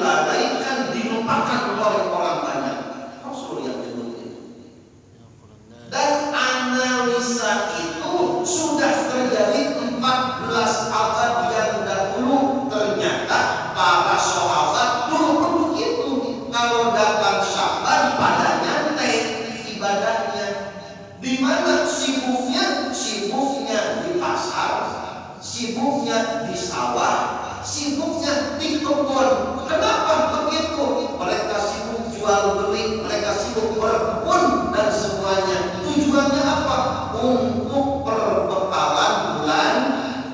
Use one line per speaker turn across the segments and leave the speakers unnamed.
digadaikan, dilupakan oleh orang banyak. Rasul yang menyebut itu. Dan analisa itu sudah terjadi 14 abad yang dahulu. Ternyata para sahabat dulu pun begitu. Kalau datang Sya'ban pada nyantai ibadahnya. Di mana sibuknya? Sibuknya di pasar, sibuknya di sawah, sibuknya di kebun. Kenapa begitu? Mereka sibuk jual beli, mereka sibuk berkebun dan semuanya. Tujuannya apa? Untuk perbekalan bulan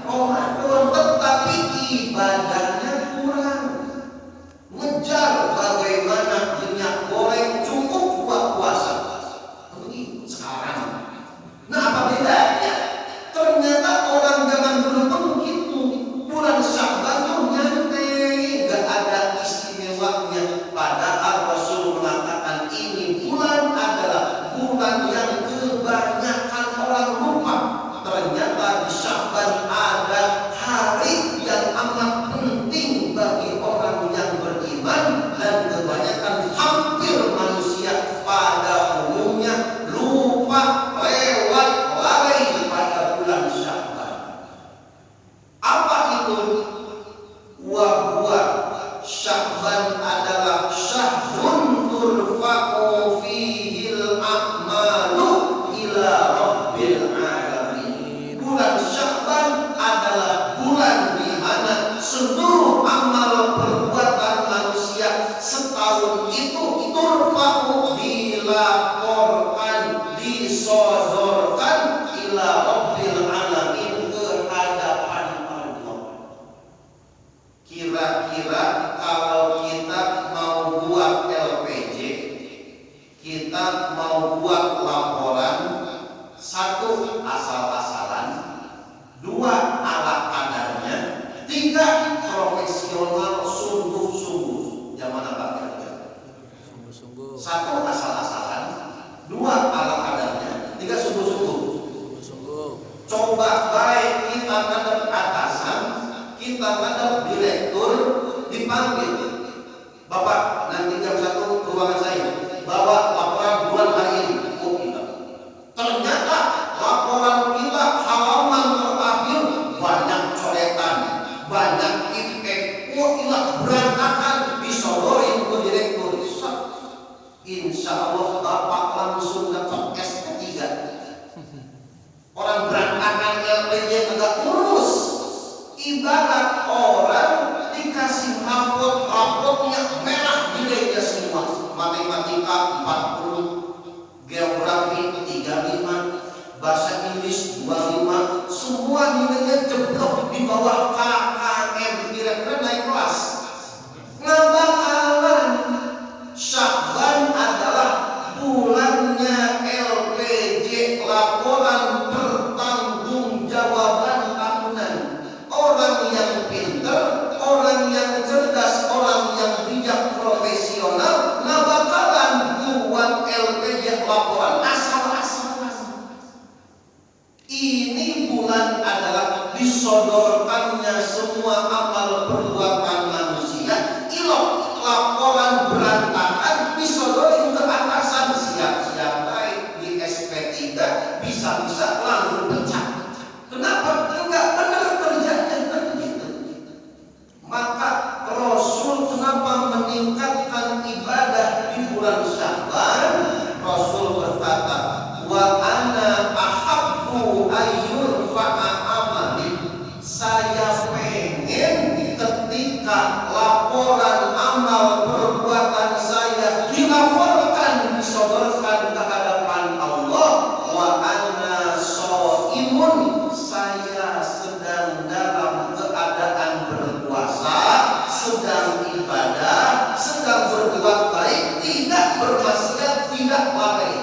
Ramadan. Tetapi ibadahnya kurang. Ngejar bagaimana minyak goreng cukup buat puasa. Ini sekarang. Nah, apa bedanya? Ternyata orang zaman dulu pun begitu. Bulan Sya'ban tuh nyantai, gak ada istimewanya. Padahal Rasul mengatakan ini bulan adalah bulan yang kebanyakan orang lupa. Ternyata di Sya'ban ada hari yang amat penting bagi orang yang beriman, dan kebanyakan hampir manusia pada umumnya lupa, lewat, lalai pada bulan Sya'ban. Apa itu? Wa Sya'ban adalah syahrun turfa'u fihil a'malu ila rabbil alamin. Bulan Sya'ban adalah bulan di mana seluruh amal perbuatan manusia setahun itu turfa'u, dilaporkan, disodorkan ila rabbil alamin, ke hadapan Allah. Kira-kira kalau kita mau buat LPJ, kita mau buat laporan, satu asal-asalan, dua ala kadarnya, tiga profesional sungguh-sungguh. Yang mana Pak?
Sungguh-sungguh.
Satu asal-asalan, dua ala kadarnya, tiga sungguh-sungguh.
Sungguh-sungguh.
Coba baik kita ngadep atasan, kita ngadep direktur, dipanggil, Bapak nanti jam 1 ke ruangan saya, bawa laporan bulan hari ini. Oh kita, ternyata laporan kita halaman terakhir banyak coretan, banyak titik. Oh ilah, berantakan, disodorin ke direktur. Insya Allah Bapak langsung dapat S3. Orang berantakan LPJ agak urus. Ibarat orang dikasih rapotnya merah, nilainya semua. Matematika 40, geografi 35, bahasa Inggris 25, semua nilainya jeblok di bawah KKM. Kira-kira naik kelas. Nggak bakalan. Sya'ban adalah bulannya LPJ, laporan pertanggungjawaban tahunan. Orang yang pinter, orang yang cerdas, orang yang bijak, profesional, nggak bakalan buat LPJ laporan asal-asalan. Ini bulan adalah disodorkannya semua amal perbuatan manusia. Ilok, laporan berantakan disodorin ke atasan, siap-siap baik di SP3, bisa-bisa langsung pecah. Kenapa? Enggak benar kerjanya kan gitu. Maka Rasul kenapa meningkatkan ibadah di bulan Sya'ban? Rasul berkata, wa ana ahabbu ayyurfa'a amali. Saya pengen ketika laporan amal perbuatan saya dilaporkan, disodorkan ke hadapan Allah, wa ana shaimun, saya sedang dalam keadaan berpuasa, sedang ibadah, sedang berbuat baik, tidak bermaksiat, tidak lalai.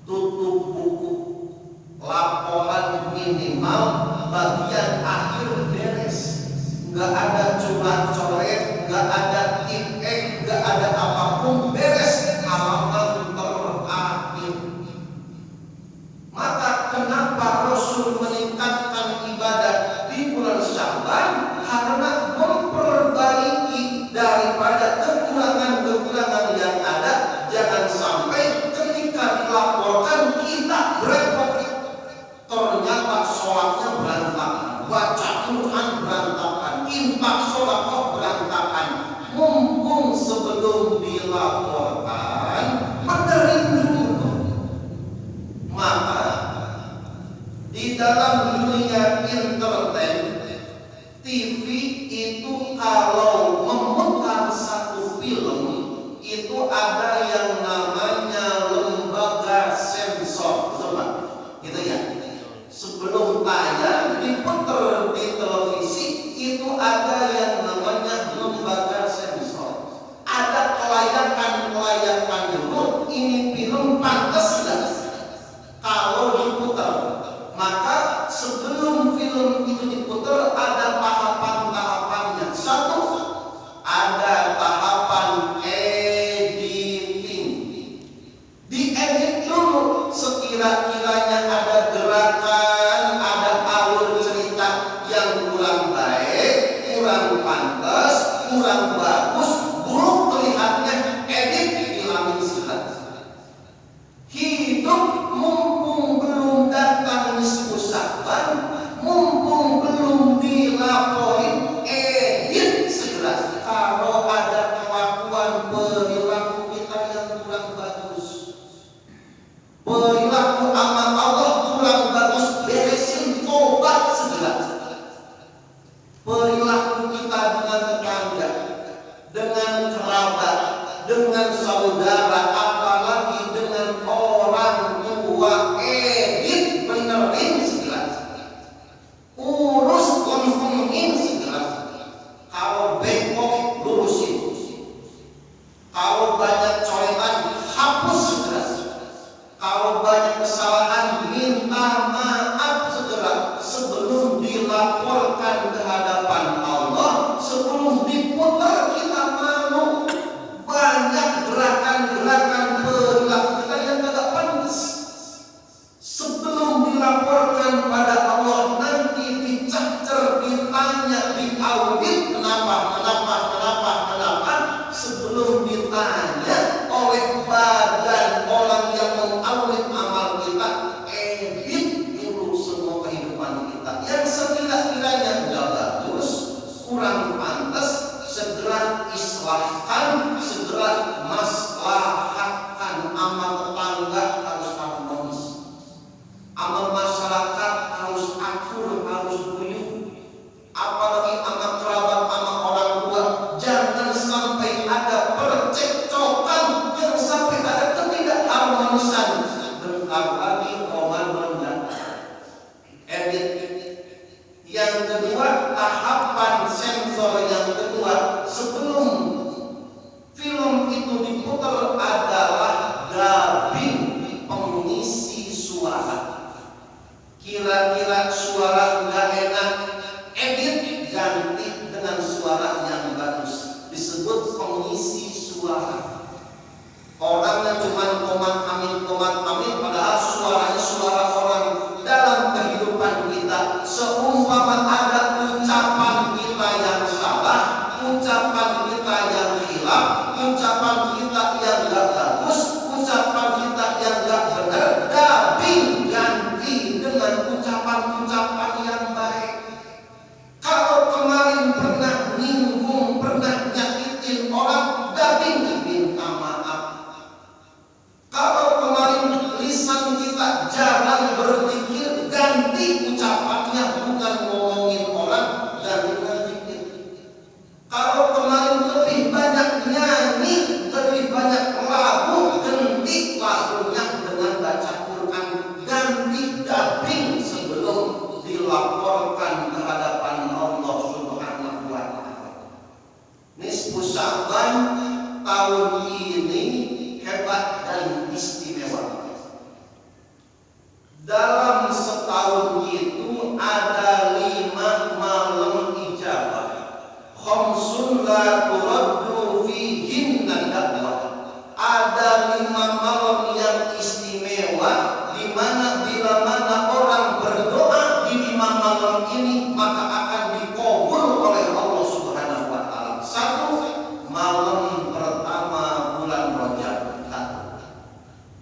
Tutup buku, laporan minimal bagian akhir beres. Nggak ada coret-coret, nggak ada titik, nggak ada apapun, beres, halaman terakhir. Maka kenapa Rasul meningkatkan ibadah di bulan Sya'ban? Karena memperbaiki dilaporkan benerin dulu. Maka di dalam dunia entertain, TV itu kalau memutar satu film itu ada yang namanya lembaga sensor, betul Pak? Gitu ya. Sebelum tayang diputar di televisi itu ada yang namanya lembaga sensor. Ada kelayakan dulu, ini film pantas nggak kalau diputar. Maka sebelum film itu diputar ada tahapan-tahapannya. Satu, ada tahapan editing. Diedit dulu sekira-kiranya ada gerakan, ada alur cerita yang kurang baik, kurang pantas, kurang bagus, buruk terlihatnya, edit dihilangin silat. Hidup mumpung belum datang nisfu Sya'ban, mumpung belum dilaporin, edit segera. Kalau ada kelakuan perilaku kita yang kurang bagus, perilaku amal Allah kurang bagus, beresin, tobat segera. Perilaku kita dengan tetangga, dengan kerabat, dengan saudara, apalagi dengan orang tua, edit, benerin segera. Urus, lempengin segera. Kalau bengkok, lurusin. Kalau banyak coretan, hapus segera. Kalau banyak kesalahan, minta maaf segera sebelum dilaporkan ke hadapan Allah, sebelum diputar. Kita malu banyak gerakan-gerakan perilaku kita yang tidak pantas. Sebelum dilaporkan pada Allah, nanti dicacer, ditanya, diaudit, kenapa. Sebelum ditanya oleh badan orang yang mengaudit amal kita, edit dulu semua kehidupan kita. Yang sekira-kiranya tidak bagus, kurang pantas, segera islahkan, segera maslahatkan. Amal tetangga harus harmonis, amal masyarakat harus akur, harus guyup, apalagi amal kerabat, amal orang tua. Jangan sampai ada percekcokan, yang sampai ada ketidakharmonisan. Bentar lagi Ramadan edit. Yang kedua, tahapan sensor yang kedua sebelum film itu diputar adalah dubbing, pengisi suara. Kira-kira suara nggak enak, edit, ganti dengan suara yang bagus, disebut pengisi suara. Orangnya cuma komat amin, padahal suaranya suara orang. Dalam kehidupan kita, seumpama ada ucapan kita yang salah, ucapan kita yang hilaf, ucapan kita yang gak bagus, ucapan kita yang gak benar, dubbing, ganti dengan ucapan-ucapan yang baik. Kalau kemarin pernah nyinggung, pernah nyakitin orang, dubbing, minta maaf. Kalau kemarin lisan kita jarang berzikir, ganti ucapannya, bukan ngomongin orang, ganti dengan zikir. Kalau kemarin lebih banyak nyanyi, lebih banyak lagu, ganti lagunya dengan baca Quran, ganti dubbing sebelum dilaporkan ke hadapan Allah Subhanahu wa Ta'ala. Nisfu Sya'ban tahun ini hebat dan istimewa. Dalam setahun itu ada 5 malam ijabah, khamsun la turaddu fihinna da'wah. Ada 5 malam yang istimewa, di mana bila mana orang berdoa di 5 malam ini maka akan dikabul oleh Allah Subhanahu wa Ta'ala. 1, malam pertama bulan Rajab.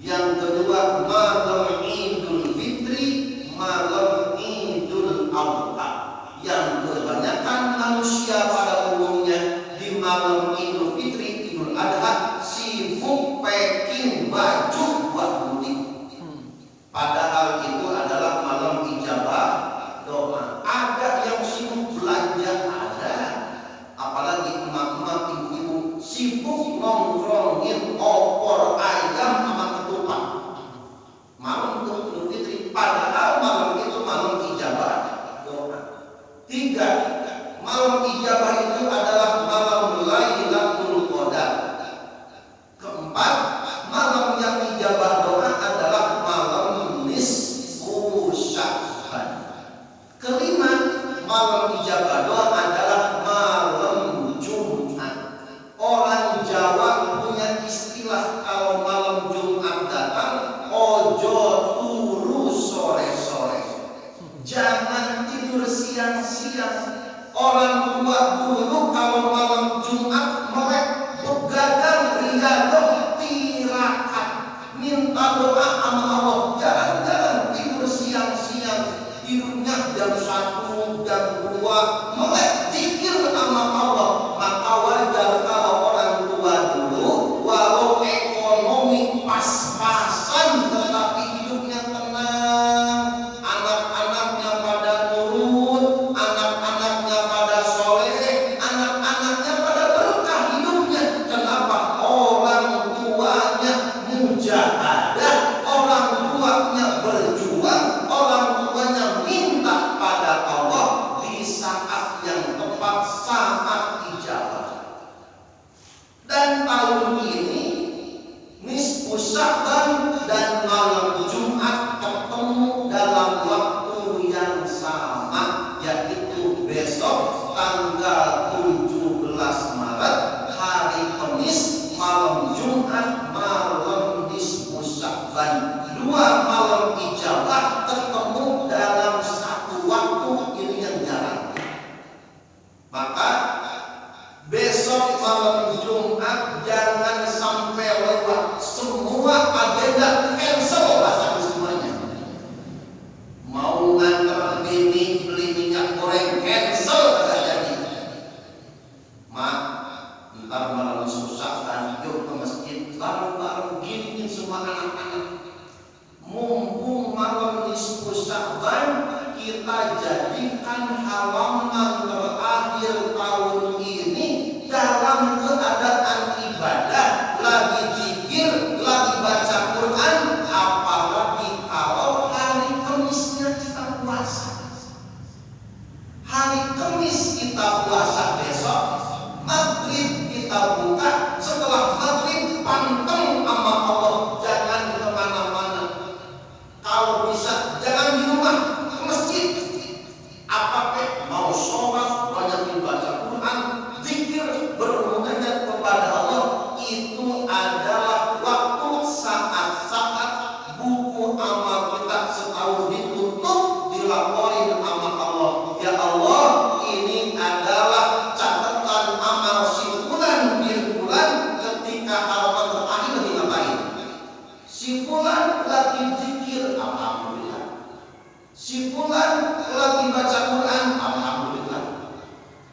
Yang kedua, malam Idul Fitri, malam Idul Adha. Yang kebanyakan manusia pada umumnya di malam Idul Fitri, Idul Adha nongkrongin opor ayam sama ketupat malam Idul Fitri, padahal malam itu malam ijabah doa. 3, malam ijabah itu adalah malam Lailatul Qadar. 4, malam yang ijabah doa adalah malam nisfu Sya'ban. 5, malam ijabah doa adalah malam Jumat. Orang Jawa punya istilah kalau malam Jumat datang, ojo turu sore-sore. Jangan tidur siang-siang. Orang tua dulu kalau malam Jumat melek begadang riadoh tirakat minta doa sama Allah. Jangan tidur siang-siang, tidurnya jam 1, jam 2 melek zikir sama Allah. Maka wajar kalau orang tua dulu walau ekonomi pas-pasan tetapi hidupnya tenang, anak-anaknya pada nurut, anak-anaknya pada soleh, anak-anaknya pada berkah hidupnya. Kenapa? Orang tuanya mujahadah, orang tuanya berjuang, orang tuanya minta pada Allah di saat yang tepat, saat ijabah. Dan tahun ini nisfu Sya'ban dan malam Jumat ketemu dalam waktu yang sama, yaitu besok tanggal 17 Maret hari Kamis, malam Jumat, malam nisfu Sya'ban. 2 malam ijabah ketemu dalam satu waktu, ini yang jarang. Maka besok malam Jumat jangan sampai lewat, semua agenda cancel rasanya semuanya. Mau nganter bini beli minyak goreng cancel gak jadi. Mak, ntar malam susahkan, yuk ke masjid bareng-bareng gini semua anak-anak. Mumpung malam nisfu Sya'ban, kita jadikan halaman terakhir tahun ini dalam keadaan ibadah, lagi zikir, lagi baca Quran, apalagi kalau hari Kemisnya kita puasa. Hari Kemis kita puasa besok, maghrib kita buka, setelah maghrib panteng sama Allah, jangan kemana-mana. Kalau bisa jangan di rumah, ke masjid. Apa mau sholat, banyak baca Quran, zikir, bermunajat kepada Allah. Itu adalah waktu saat-saat buku amal kita setahun ditutup, dilaporin sama Allah. Ya Allah, ini adalah catatan amal si fulan bin fulan ketika halaman terakhir lagi ngapain? Si fulan lagi zikir, alhamdulillah. Si fulan lagi baca Quran, alhamdulillah.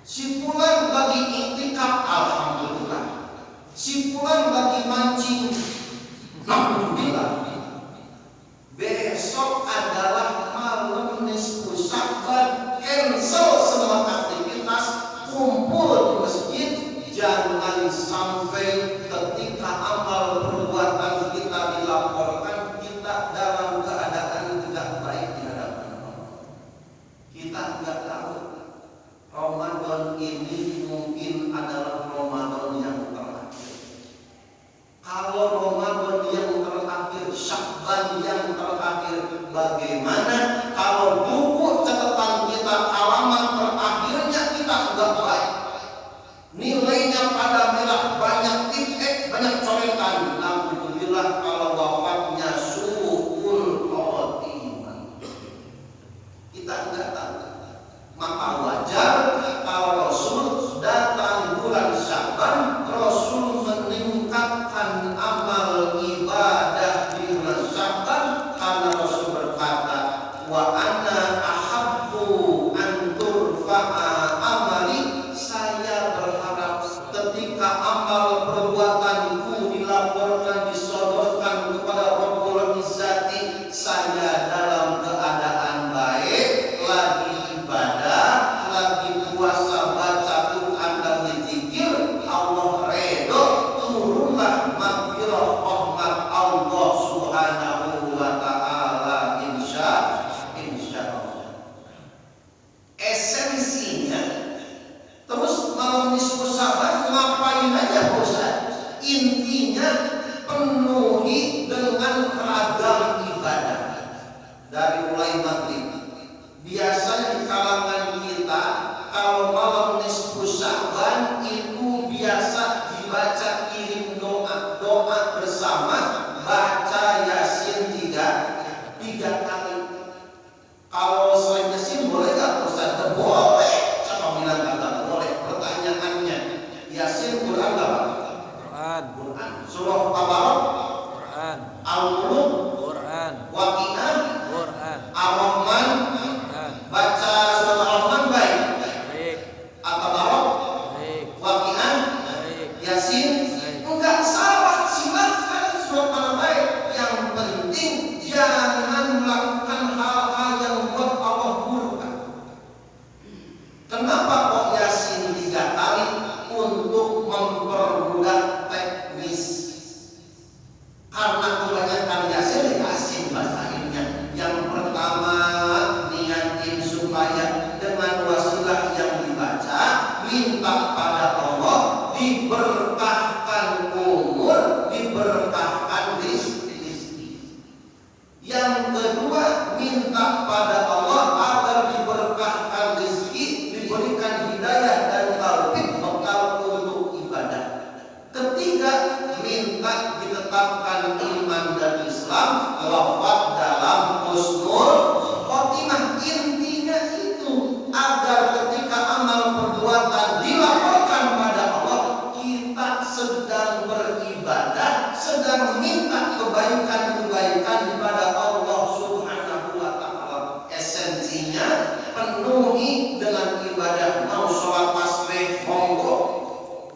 Si fulan lagi iktikaf, alhamdulillah. Si fulan lagi mancing, alhamdulillah. Besok adalah malam nisfu Sya'ban, cancel semua aktivitas, kumpul di masjid. Jangan sampai ketika amal perbuatan kita dilaporkan, kita dalam keadaan tidak baik di hadapan Allah. Kita tidak tahu Ramadan ini mungkin adalah Ramadan yang terakhir. Kalau Ramadan yang terakhir, Sya'ban yang terakhir, bagaimana kalau buku catatan kita halaman terakhirnya kita tidak baik? Nilainya pada merah, banyak titik, banyak coretan. Alhamdulillah kalau wafatnya su'ul khotimah. Kita tidak tahu. Maka wajar kalau Rasul datang bulan Sya'ban, Rasul meningkatkan amal ibadah di bulan Sya'ban, karena Rasul berkata, wa ana ahabbu an turfa'a amali. Saya berharap ketika amal perbuatanku dilaporkan, disodorkan kepada Rabbul Izzati, saya dalam keadaan baik, lagi ibadah, lagi puasa, baca Quran, lagi zikir, Allah Yasin Quran apa?
Quran.
Quran. Surah Tabarak
Quran.
Al-Mulk
Quran.
Waqiah
Quran.
Ar-Rahman.
Quran.
Baca surah Al-Rahman baik.
Baik.
At-Tabarak
Baik.
Waqiah
Baik.
Yasin
Baik.
enggak salah, silakan surat mana baik. Yang penting jangan melakukan hal-hal yang membuat Allah murka. Kenapa kok Yasin 3 kali? Untuk mempermudah teknis. Karena kebanyakan Yasin bahasa lainnya. Yang pertama niatin supaya dengan wasilah yang dibaca minta pada Allah diberkahkan umur, diberkahkan rezeki. Yang kedua minta pada Allah agar diberkahkan rezeki, diberikan hidayah dan taufik bekal untuk ibadah. Ketiga minta ditetapkan iman dan Islam, wafat dalam husnul khotimah. Intinya itu agar ketika amal perbuatan dilaporkan pada Allah, kita sedang beribadah, sedang minta kebaikan-kebaikan kepada Allah Subhanahu wa Ta'ala. Esensinya penuhi dengan ibadah. Mau sholat tasbih monggo,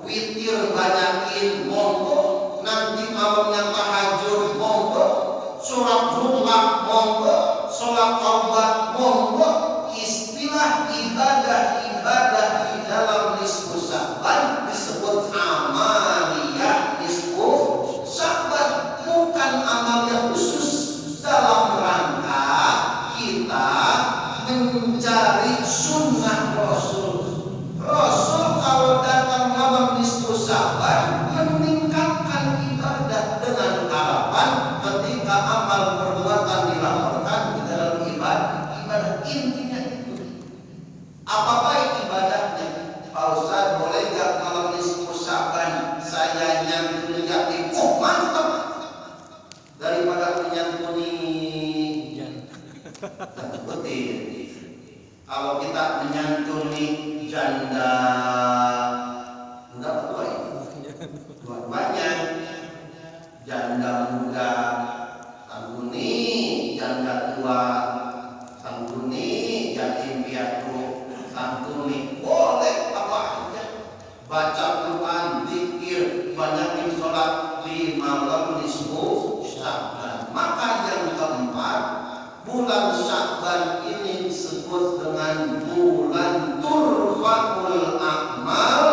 witir banyakin monggo, nanti malamnya tahajud monggo, surat mutlak monggo, sholat taubat monggo. Istilah ibadah-ibadah di dalam nisfu Sya'ban disebut amaliyah nisfu Sya'ban, bukan amaliyah khusus dalam rangka kita mencari sunnah Rasul. Rasul kalau datang malam nisfu Sya'ban meningkatkan ibadah dengan harapan ketika amal perbuatan dilaporkan di dalam ibadah. Intinya itu. Apa baik ibadahnya? Pak Ustaz, boleh gak malam nisfu Sya'ban saya nyantuni yatim? Oh mantap, daripada menyantuni betul. Kalau kita menyantuni janda muda tua ini, dua-duanya janda muda santuni, janda tua santuni, yatim piatu santuni, boleh apa aja. Baca Quran, zikir, banyakin sholat di malam nisfu Sya'ban. Maka yang keempat, bulan Sya'ban ini disebut dengan bulan turfa'ul a'mal,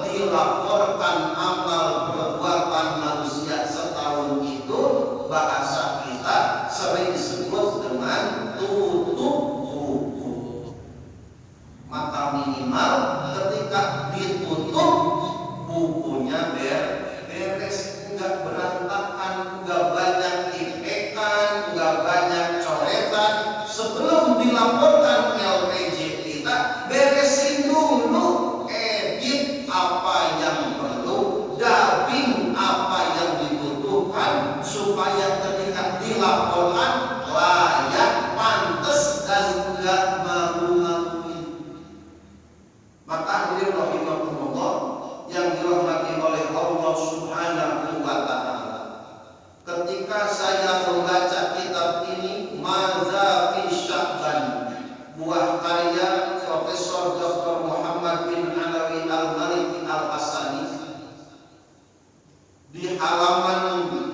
dilaporkan amal perbuatan manusia setahun itu. Bahasa kita sering disebut dengan tutup buku. Maka minimal ketika ditutup bukunya beres, enggak berantakan, enggak banyak tipekan, enggak banyak coretan. Sebelum dilaporkan LPG kita, beresin dulu, edit apa yang perlu, dubbing apa yang dibutuhkan, supaya ketika dilaporkan layak, pantas, dan enggak malu-maluin. Maka hadirin rahimahumullah yang dirahmati oleh Allah Subhanahu wa Ta'ala, ketika saya membaca kitab ini, Madza fi Sya'ban, buah karya Profesor Dr. Muhammad bin Alawi Al-Maliki Al-Hasani, di halaman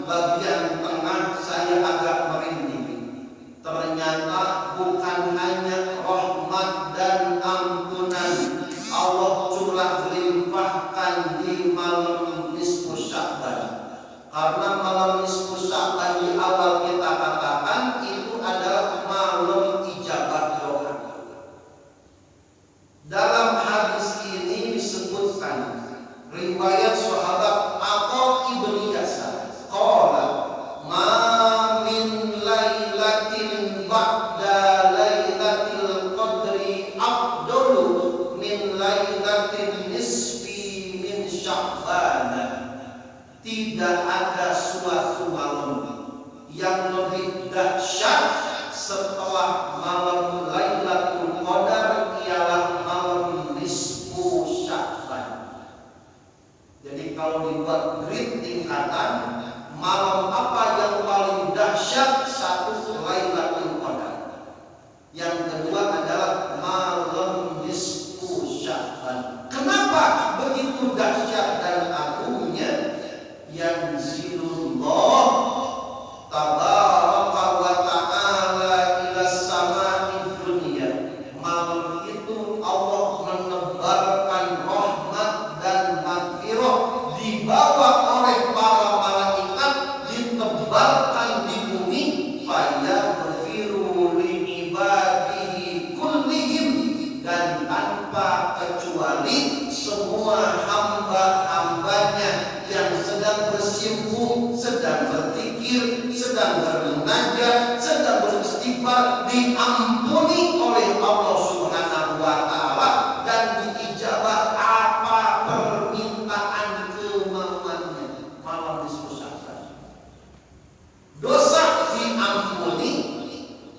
bagian tengah saya agak merinding. Ternyata bukan hanya rahmat dan ampunan Allah curah limpahkan di malam nisfu Sya'ban. Karena malam nisfu Sya'ban di awal kita katakan itu adalah malam ijabah doa. Dalam hadis ini disebutkan riwayat sahabat Atha ibn Yasar, qala ma min lailatin ba'da lailatil qadri afdalu min lailatin nisfi min Sya'ban. Tidak ada suatu malam yang lebih dahsyat setelah malam Lailatul Qadar, ialah malam nisfu Sya'ban. kalau dibuat grid tingkatan, malam apa yang paling dahsyat? Satu, Lailatul Qadar. Yang kedua adalah malam nisfu Sya'ban. Kenapa begitu dahsyat dan agungnya? Yanzilullah tabaraka wa ta'ala ila samai dunia. Malam itu Allah menebarkan rahmat dan maghfirah, dibawa oleh para malaikat, ditebarkan di bumi. Fayaghfiru li ibadihi kullihim, dan tanpa kecuali semua hamba-hambanya yang sedang bersimpuh, sedang berzikir, sedang bermunajat, sedang beristighfar, diampuni oleh Allah Subhanahu wa Ta'ala, dan diijabah apa permintaan kemauannya. Malam nisfu Sya'ban, dosa diampuni,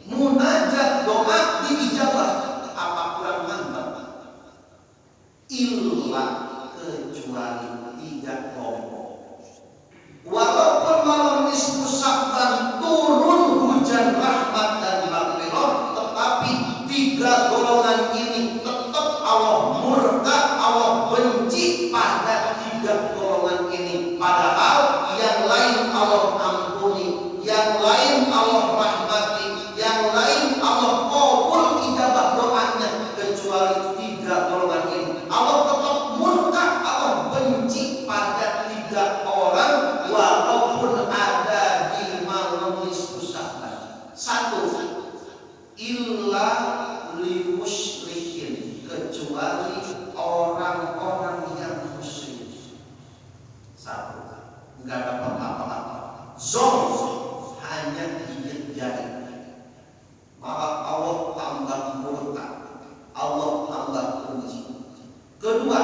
munajat doa diijabah. Apa kurang hamba? Illa kecuali 3 kelompok. Walaupun malam nisfu Sya'ban turun hujan rahmat dan maghfirah, tetapi 3 golongan ini tetap Allah murka, Allah benci pada 3 golongan ini. Padahal yang lain Allah ampuni, yang lain Allah rahmati, yang lain Allah qabul ijabah doanya, kecuali 3 golongan ini. Allah tetap murka, Allah benci pada 3 orang, walaupun ada di malam nisfu Sya'ban. 1, illa li musyrikin, kecuali orang-orang yang musyrik. 1, enggak dapat apa-apa. Zon, hanya gigit jari. Maka Allah tambah murka, Allah tambah benci. Kedua,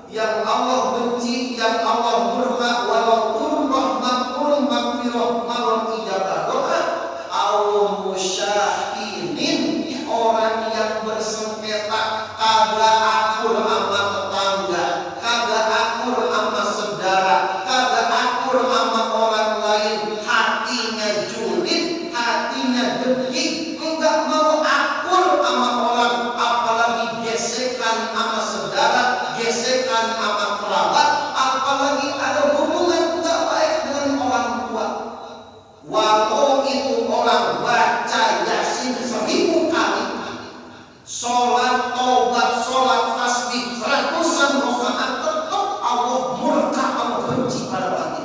yang Allah benci, yang Allah murka, walaupun rahmatul maghfirah malam ijabah doa, au musyahinin, orang yang bersengketa, kagak akur sama tetangga, kagak akur sama saudara, kagak akur sama orang lain, hatinya julid, hatinya dengki, enggak mau akur sama orang, apalagi gesekan sama saudara, gesekan sama kerabat, apalagi ada hubungan enggak baik dengan orang tua. Walau itu orang baca Yasin 1000 kali, sholat taubat, sholat tasbih ratusan rakaat, tetap Allah murka, Allah benci pada hati.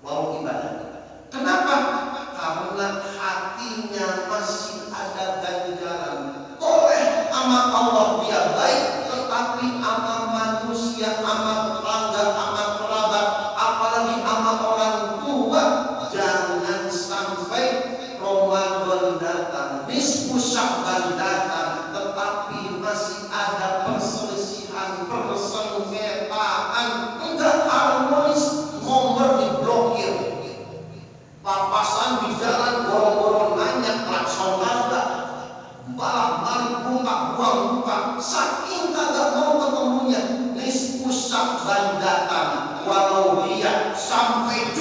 Walau ibadah. Kenapa? Karena hatinya masih ada ganjaran. Oleh sama Allah dia baik, tetapi sama manusia, sama tetangga, sama kerabat, apalagi sama orang tua, jangan sampai Ramadan datang, nisfu Sya'ban datang, tetapi masih ada perselisihan, persengketaan, enggak harmonis, nomor diblokir, papasan di jalan boro-boro nanya klakson kagak, balak-balik buka, buang buka, saking kagak mau ketemunya. Nisfu Sya'ban datang, walau dia sampai